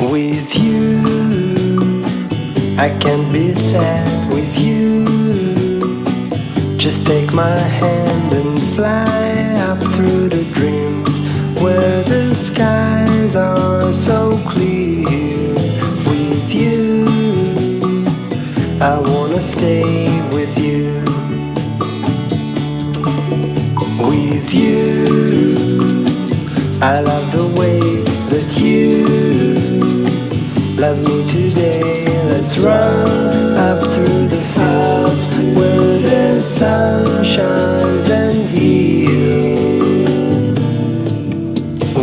With you, I can't be sad with you. Just take my hand and fly up through the dreams where the skies are so clear. With you, I wanna stay with you. With you, I love the way that you love me today. Let's run up through the fields where the sun shines and heals.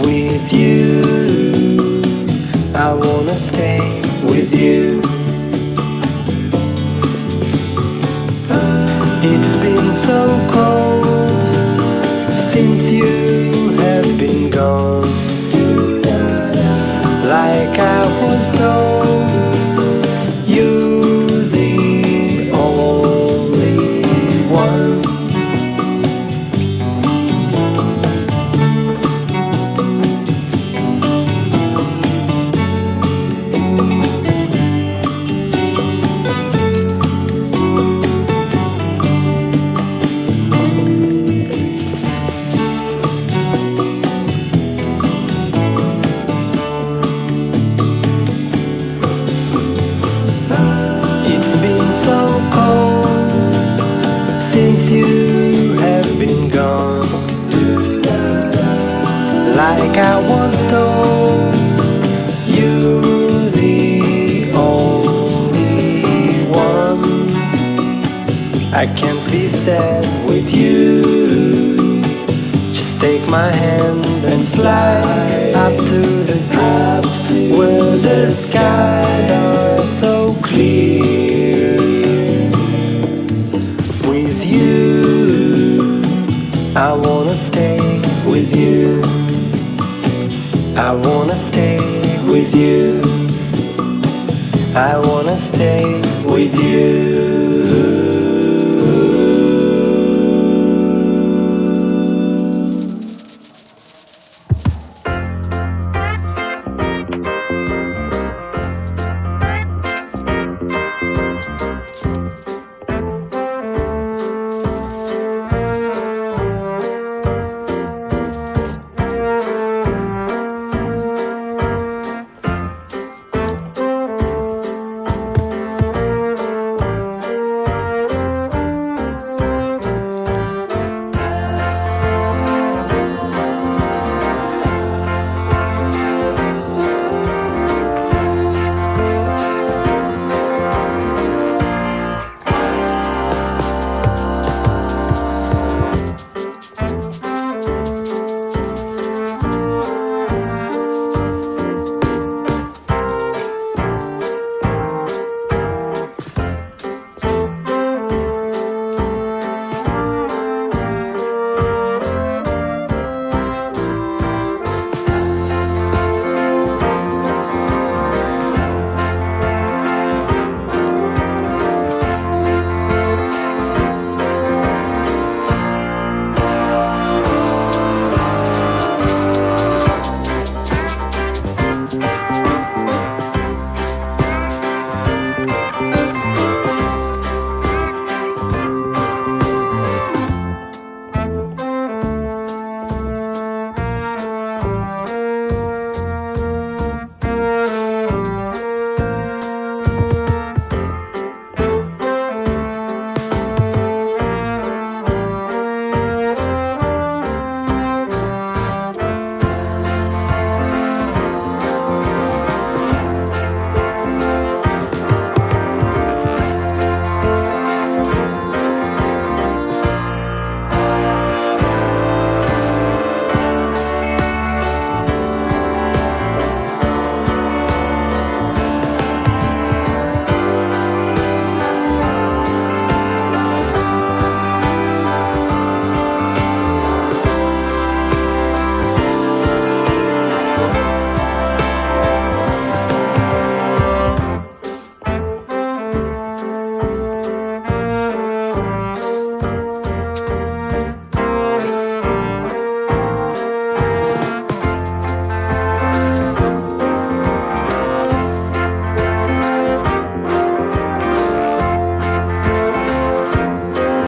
With you, I wanna stay with you. It's been so cold since you have been gone. Like I was told, you're the only one. Since you have been gone, like I was told, you're the only one. I can't be sad with you. Just take my hand and fly up to the dreams where the skies are so clear. With you, I wanna stay with you. I wanna stay with you. I wanna stay with you.